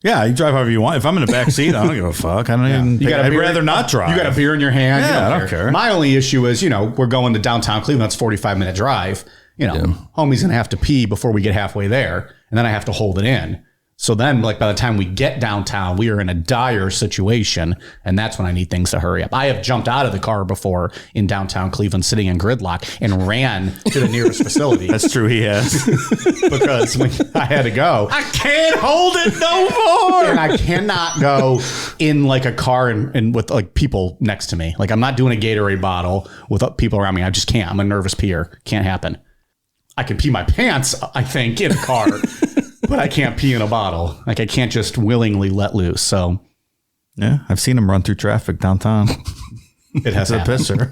Yeah, you drive however you want. If I'm in the back seat, I don't give a fuck. I don't even. I'd rather not drive. You got a beer in your hand. Yeah, I don't care. My only issue is, we're going to downtown Cleveland. That's a 45-minute drive. Homie's gonna have to pee before we get halfway there, and then I have to hold it in. So then, like, by the time we get downtown, we are in a dire situation, and that's when I need things to hurry up. I have jumped out of the car before in downtown Cleveland, sitting in gridlock, and ran to the nearest facility. That's true, he has. Because I had to go. I can't hold it no more. And I cannot go in like a car and with like people next to me. Like, I'm not doing a Gatorade bottle with people around me. I just can't. I'm a nervous peer. Can't happen. I can pee my pants, I think, in a car. But I can't pee in a bottle. Like, I can't just willingly let loose. So, yeah, I've seen him run through traffic downtown. It has a pisser.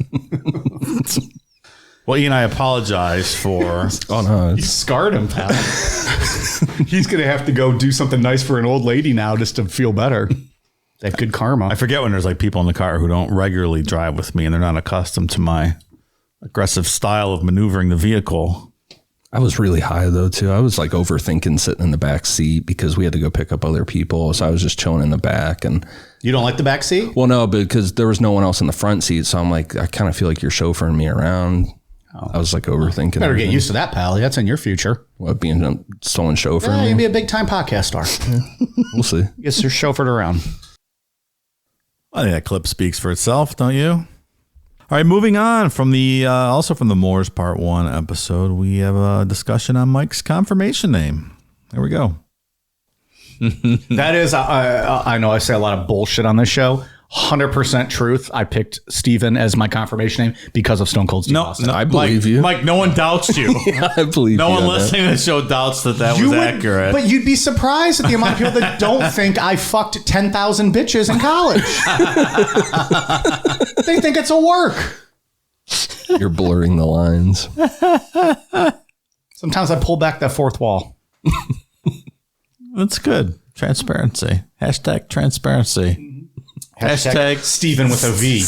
Well, Ian, I apologize for. Oh no, you scarred him, pal. He's gonna have to go do something nice for an old lady now just to feel better. They have good karma. I forget when there's like people in the car who don't regularly drive with me and they're not accustomed to my aggressive style of maneuvering the vehicle. I was really high though too. I was like overthinking sitting in the back seat because we had to go pick up other people. So I was just chilling in the back. And you don't like the back seat? Well, no, because there was no one else in the front seat. So I'm like, I kind of feel like you're chauffeuring me around. I was like overthinking. Better get used to that, pal. That's in your future. What, being someone chauffeuring Yeah, me? you'd be a big time podcast star. We'll see. Gets your chauffeured around. I think that clip speaks for itself, don't you? All right, moving on from the also from the Moors Part 1 episode, we have a discussion on Mike's confirmation name. There we go. That is, I know I say a lot of bullshit on this show. 100% truth. I picked Steven as my confirmation name because of Stone Cold Steve Austin. I believe you. Mike, no one doubts you. I believe no you. one listening to the show doubts that was accurate. But you'd be surprised at the amount of people that don't think I fucked 10,000 bitches in college. They think it's a work. You're blurring the lines. Sometimes I pull back that fourth wall. That's good. Transparency. Hashtag transparency. Hashtag Steven with a V.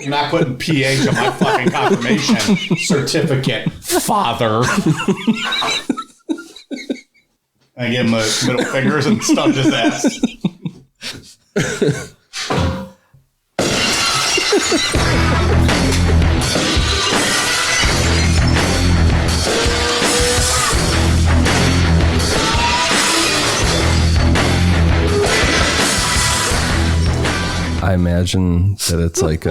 You're not putting PH on my fucking confirmation certificate, father. I give him the middle fingers and stuffed his ass. I imagine that it's like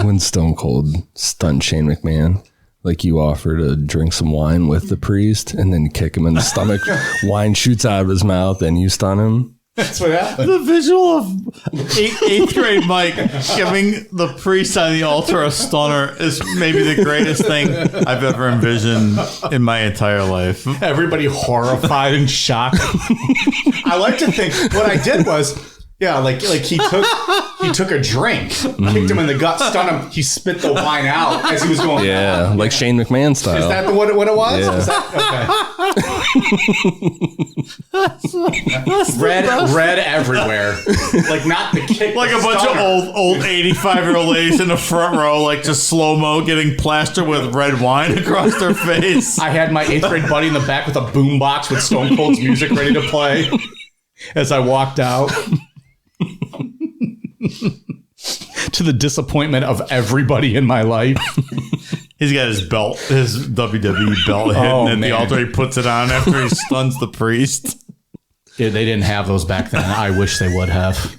when Stone Cold stunned Shane McMahon. Like you offer to drink some wine with the priest and then you kick him in the stomach. Wine shoots out of his mouth and you stun him. That's what happened. The visual of eighth grade Mike giving the priest on the altar a stunner is maybe the greatest thing I've ever envisioned in my entire life. Everybody horrified and shocked. I like to think what I did was, yeah, like he took a drink, kicked him in the gut, stunned him. He spit the wine out as he was going. Yeah, like Shane McMahon style. Is that what it was? Yeah. Is that, okay. red everywhere. Like not the kick. Like a bunch of old 85-year-old ladies in the front row, like just slow-mo getting plastered with red wine across their face. I had my 8th grade buddy in the back with a boombox with Stone Cold's music ready to play as I walked out. To the disappointment of everybody in my life. He's got his belt, his WWE belt hidden in the altar. He puts it on after he stuns the priest. Yeah, they didn't have those back then. I wish they would have.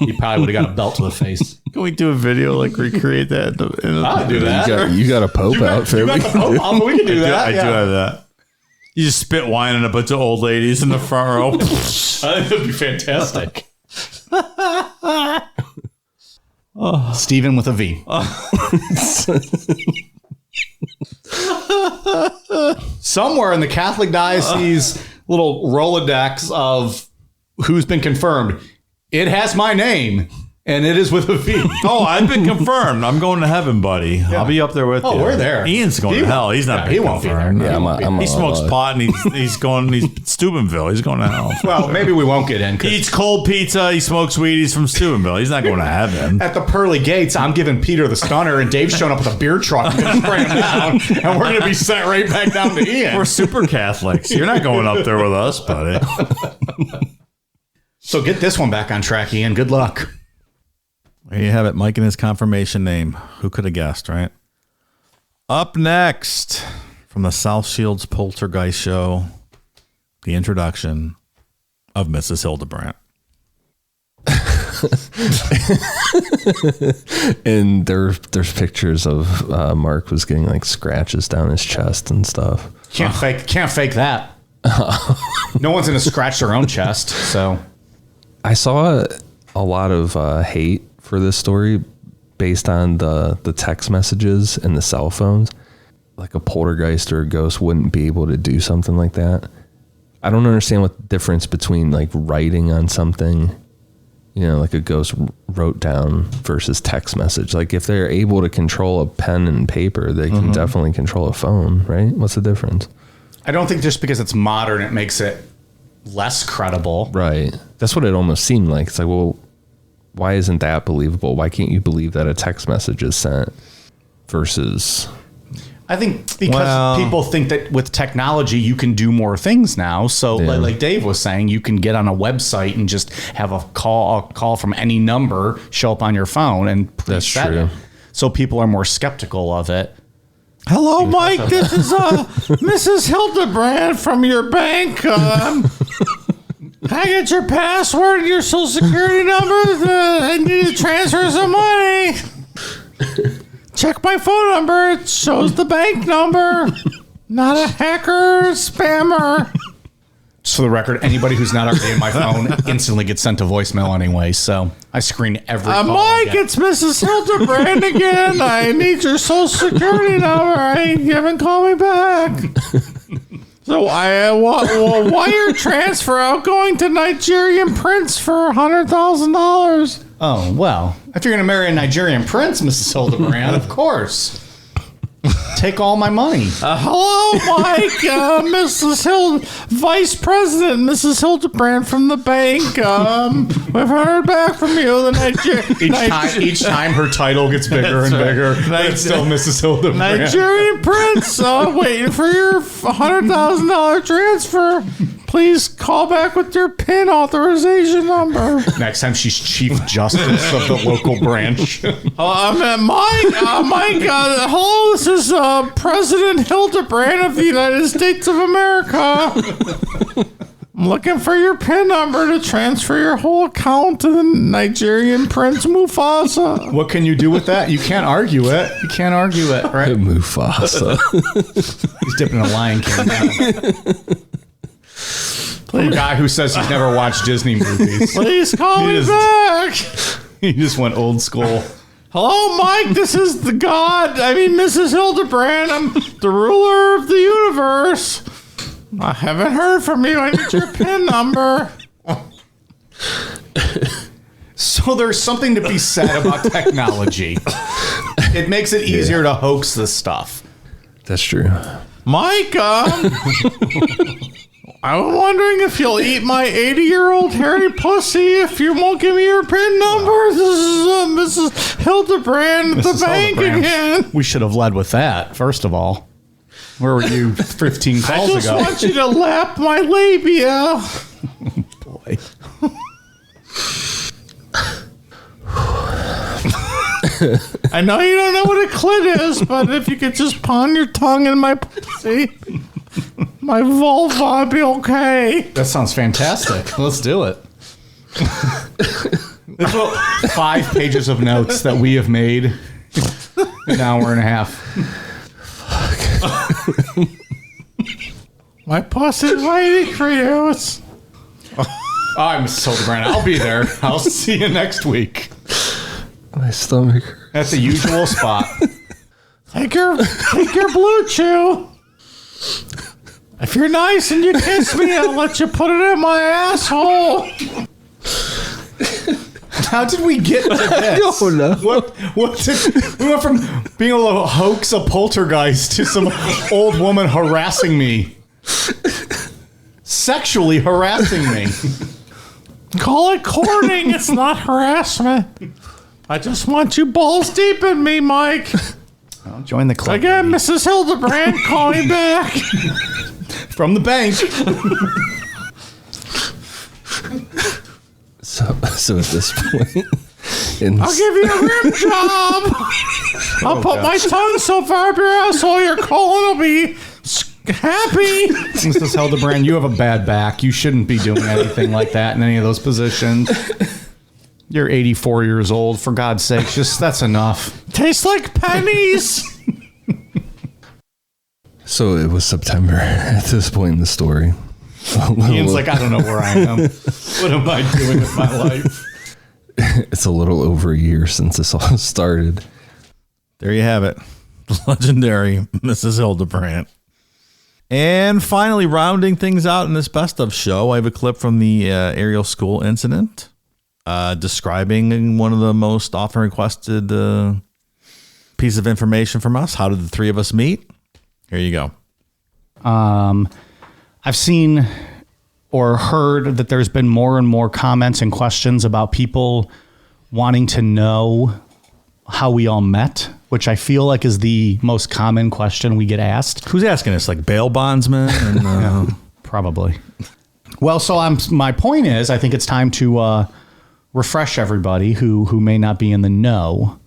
He probably would have got a belt to the face. Can we do a video, like recreate that? I'll do that. You got a Pope outfit. We can do that. I do have that. You just spit wine in a bunch of old ladies in the front row. I think that'd be fantastic. Steven with a V. Somewhere in the Catholic Diocese little Rolodex of who's been confirmed, it has my name. And it is with a V. Oh, I've been confirmed. I'm going to heaven, buddy. Yeah. I'll be up there with you. Oh, we're there. Ian's going to hell. He's not. He won't confirmed. be there. Yeah, he smokes pot and he's going. He's Steubenville. He's going to hell. Well, maybe we won't get in. He eats cold pizza. He smokes weed. He's from Steubenville. He's not going to heaven. At the pearly gates, I'm giving Peter the stunner, and Dave's showing up with a beer truck and spraying him down, and we're going to be sent right back down to Ian. We're super Catholics. You're not going up there with us, buddy. So get this one back on track, Ian. Good luck. There you have it, Mike and his confirmation name. Who could have guessed, right? Up next, from the South Shields Poltergeist Show, the introduction of Mrs. Hildebrandt. And there's pictures of Mark was getting like scratches down his chest and stuff. Can't fake that. No one's going to scratch their own chest. So I saw a lot of hate for this story based on the text messages and the cell phones. Like a poltergeist or a ghost wouldn't be able to do something like that. I don't understand what the difference between like writing on something, you know, like a ghost wrote down versus text message. Like if they're able to control a pen and paper, they can definitely control a phone, right? What's the difference? I don't think just because it's modern, it makes it less credible. Right. That's what it almost seemed like. It's like, well, why isn't that believable? Why can't you believe that a text message is sent versus... I think because people think that with technology, you can do more things now. So like Dave was saying, you can get on a website and just have a call from any number show up on your phone. And that's true. So people are more skeptical of it. Hello, Mike. This is Mrs. Hildebrandt from your bank. Can I get your password and your social security number? I need to transfer some money. Check my phone number. It shows the bank number. Not a hacker, spammer. Just for the record, anybody who's not already in my phone instantly gets sent a voicemail anyway. So I screen every call. Mike, it's Mrs. Hildebrandt again. I need your social security number. You haven't called me back. So I wire transfer outgoing to Nigerian prince for $100,000. Oh, well, if you're going to marry a Nigerian prince, Mrs. Hildebrandt, of course. Take all my money. Hello, Mike. Vice President Mrs. Hildebrandt from the bank. We've heard back from you. Each time her title gets bigger and bigger, it's still Mrs. Hildebrandt. Nigerian prince, waiting for your $100,000 transfer. Please call back with your PIN authorization number. Next time she's Chief Justice of the local branch. Mike, hello, this is President Hildebrandt of the United States of America. I'm looking for your PIN number to transfer your whole account to the Nigerian Prince Mufasa. What can you do with that? You can't argue it. You can't argue it, right? Mufasa. He's dipping a Lion King now. From a guy who says he's never watched Disney movies. Please call me back. He just went old school. Hello, Mike. This is Mrs. Hildebrandt. I'm the ruler of the universe. I haven't heard from you. I need your PIN number. So there's something to be said about technology. It makes it easier to hoax this stuff. That's true. Mike, I'm wondering if you'll eat my 80-year-old hairy pussy if you won't give me your PIN number. This is Mrs. Hildebrandt at the bank again. We should have led with that, first of all. Where were you 15 calls ago? I just want you to lap my labia. Boy. I know you don't know what a clit is, but if you could just pound your tongue in my pussy, my vulva, I'd be okay. That sounds fantastic. Let's do it. There's about 5 pages of notes that we have made in an hour and a half. Fuck. My pussy's waiting for you. I'm Mrs. Hildebrandt. I'll be there. I'll see you next week. My stomach hurts. At the usual spot. Take your blue chew. If you're nice and you kiss me, I'll let you put it in my asshole. How did we get to this? I don't know. We went from being able to hoax a poltergeist to some old woman harassing me. Sexually harassing me. Call it courting. It's not harassment. I just want you balls deep in me, Mike. Well, join the club. Again, Mrs. Hildebrandt, call me back. From the bank. So at this point, I'll give you a rim job. I'll put my tongue so far up your asshole, your colon will be happy. Mrs. Hildebrandt, you have a bad back. You shouldn't be doing anything like that in any of those positions. You're 84 years old. For God's sake, that's enough. Tastes like pennies. so it was September at this point in the story. Ian's like, I don't know where I am. What am I doing with my life? It's a little over a year since this all started. There you have it. The legendary Mrs. Hildebrandt. And finally, rounding things out in this best of show, I have a clip from the Ariel School incident describing one of the most often requested piece of information from us. How did the three of us meet? Here you go. I've seen or heard that there's been more and more comments and questions about people wanting to know how we all met, which I feel like is the most common question we get asked. Who's asking us? Like bail bondsmen? And, Yeah, probably. Well, so my point is, I think it's time to refresh everybody who may not be in the know.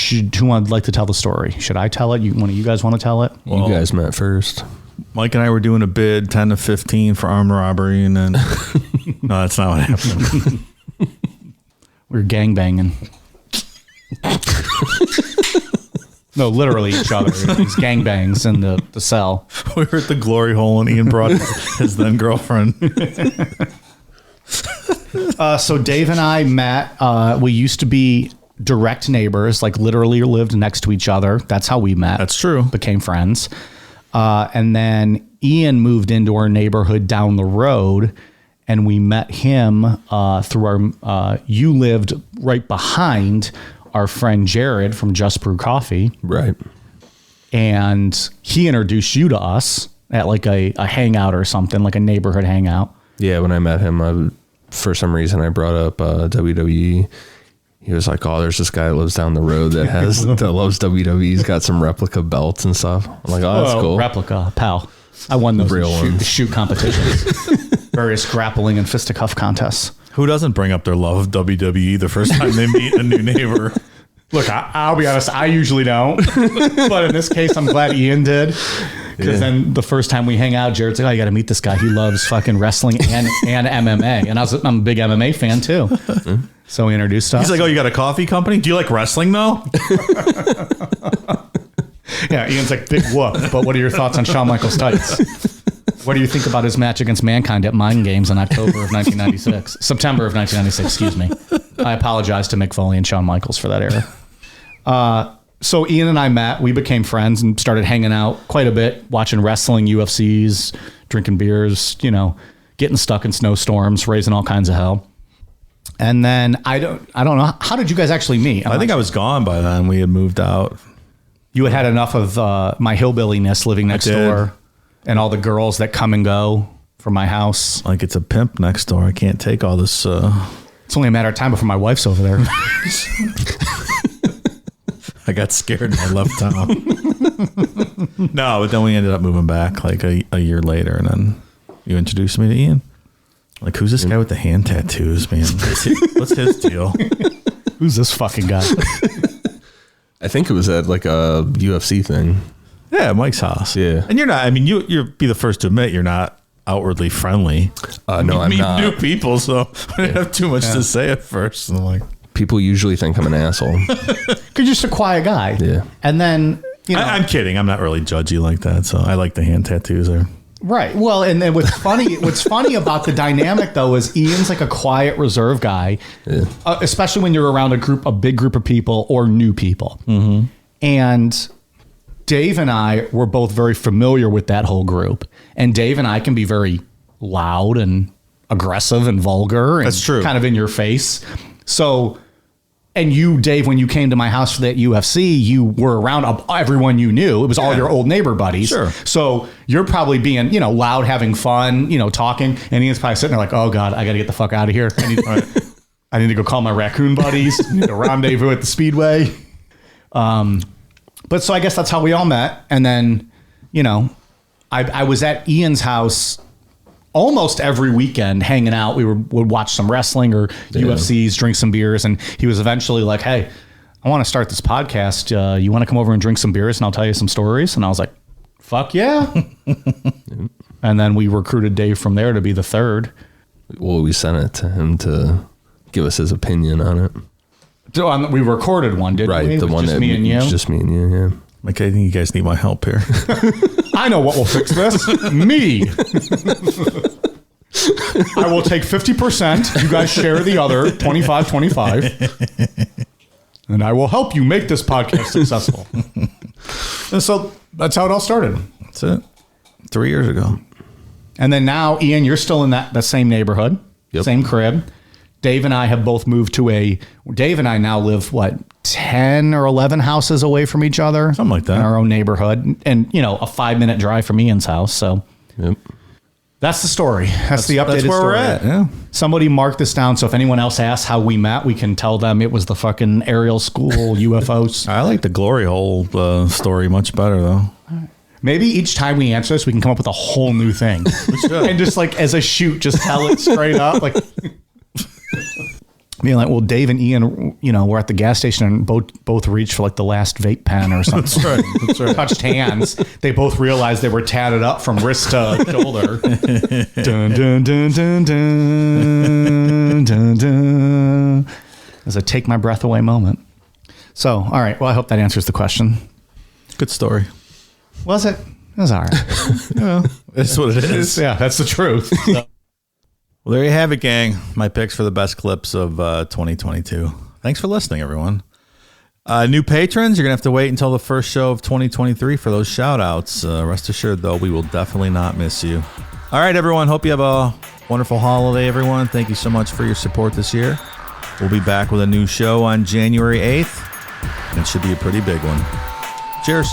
Who would like to tell the story? Should I tell it? One of you guys want to tell it? You guys met first. Mike and I were doing a bid 10 to 15 for armed robbery, and then no, that's not what happened. We were gangbanging. No, literally each other. These gangbangs in the cell. We were at the glory hole, and Ian brought his then girlfriend. So Dave and I met. We used to be direct neighbors, like literally lived next to each other. That's how we met. That's true. Became friends. And then Ian moved into our neighborhood down the road, and we met him through our. You lived right behind our friend Jared from Just Brew Coffee, Right. and he introduced you to us at like a hangout or something, like a neighborhood hangout. Yeah, when I met him, for some reason I brought up WWE. He was like, "Oh, there's this guy that lives down the road that loves WWE. He's got some replica belts and stuff." I'm like, "Oh, that's cool." Replica, pal. I won those Real ones. shoot competitions, various grappling and fisticuff contests. Who doesn't bring up their love of WWE the first time they meet a new neighbor? Look, I'll be honest, I usually don't. But in this case, I'm glad Ian did. Because then the first time we hang out, Jared's like, "Oh, you got to meet this guy. He loves fucking wrestling and MMA." And I'm a big MMA fan too. So he introduced us. He's like, "Oh, you got a coffee company? Do you like wrestling though?" Yeah, Ian's like, "Big whoop." But what are your thoughts on Shawn Michaels' tights? What do you think about his match against Mankind at Mind Games in October of 1996? September of 1996, excuse me. I apologize to Mick Foley and Shawn Michaels for that era. So Ian and I met. We became friends and started hanging out quite a bit, watching wrestling, UFCs, drinking beers, getting stuck in snowstorms, raising all kinds of hell. And then I don't know. How did you guys actually meet? I think I was gone by then. We had moved out. You had enough of my hillbilliness living next door and all the girls that come and go from my house. Like it's a pimp next door. I can't take all this. It's only a matter of time before my wife's over there. I got scared and I left town. No, but then we ended up moving back like a year later, and then you introduced me to Ian. Like, who's this guy with the hand tattoos, man? What's his deal? Who's this fucking guy? I think it was at like a UFC thing. Yeah, Mike's house. Yeah. And you're not, I mean, you'll be the first to admit you're not outwardly friendly. No, I'm meet not. new people, so I didn't have too much to say at first. And I'm like, People usually think I'm an asshole. Because you're just a quiet guy. Yeah. And then, I'm kidding. I'm not really judgy like that, so I like the hand tattoos there. Right. Well, and then what's funny about the dynamic though is Ian's like a quiet, reserved guy, especially when you're around a big group of people or new people. Mm-hmm. And Dave and I were both very familiar with that whole group. And Dave and I can be very loud and aggressive and vulgar. And That's true. Kind of in your face. So, and you, Dave, when you came to my house for that UFC, you were around everyone you knew. It was all your old neighbor buddies. Sure. So you're probably being, loud, having fun, talking. And Ian's probably sitting there like, "Oh God, I got to get the fuck out of here. I need to go call my raccoon buddies. I need to rendezvous at the Speedway." But so I guess that's how we all met. And then, I was at Ian's house almost every weekend hanging out. We would watch some wrestling or UFCs, drink some beers. And he was eventually like, "Hey, I want to start this podcast. You want to come over and drink some beers and I'll tell you some stories?" And I was like, "Fuck yeah." And then we recruited Dave from there to be the third. Well, we sent it to him to give us his opinion on it. We recorded one, didn't we? Right, the one just that me and you. Just me and you, yeah. Like, I think you guys need my help here. I know what will fix this. Me. I will take 50%. You guys share the other 25. And I will help you make this podcast successful. And so that's how it all started. That's it. 3 years ago. And then now, Ian, you're still in that same neighborhood, Yep. same crib. Dave and I have both moved to Dave and I now live, 10 or 11 houses away from each other. Something like that. In our own neighborhood. And, a 5-minute drive from Ian's house. So, Yep. That's the story. That's the updated That's where story. we're at. Yeah. Somebody mark this down, so if anyone else asks how we met, we can tell them it was the fucking aerial school UFOs. I like the glory hole story much better, though. Maybe each time we answer this, we can come up with a whole new thing. And just like as a shoot, just tell it straight up. Like, being like, well, Dave and Ian, we're at the gas station and both reached for like the last vape pen or something. That's right. Touched hands. They both realized they were tatted up from wrist to shoulder. Dun, dun, dun, dun, dun, dun, dun. As a take my breath away moment. So, all right. Well, I hope that answers the question. Good story. Was it? It was all right. It's what it is. Yeah, that's the truth. Well, there you have it, gang. My picks for the best clips of 2022. Thanks for listening, everyone. New patrons, you're going to have to wait until the first show of 2023 for those shout-outs. Rest assured, though, we will definitely not miss you. All right, everyone. Hope you have a wonderful holiday, everyone. Thank you so much for your support this year. We'll be back with a new show on January 8th. It should be a pretty big one. Cheers.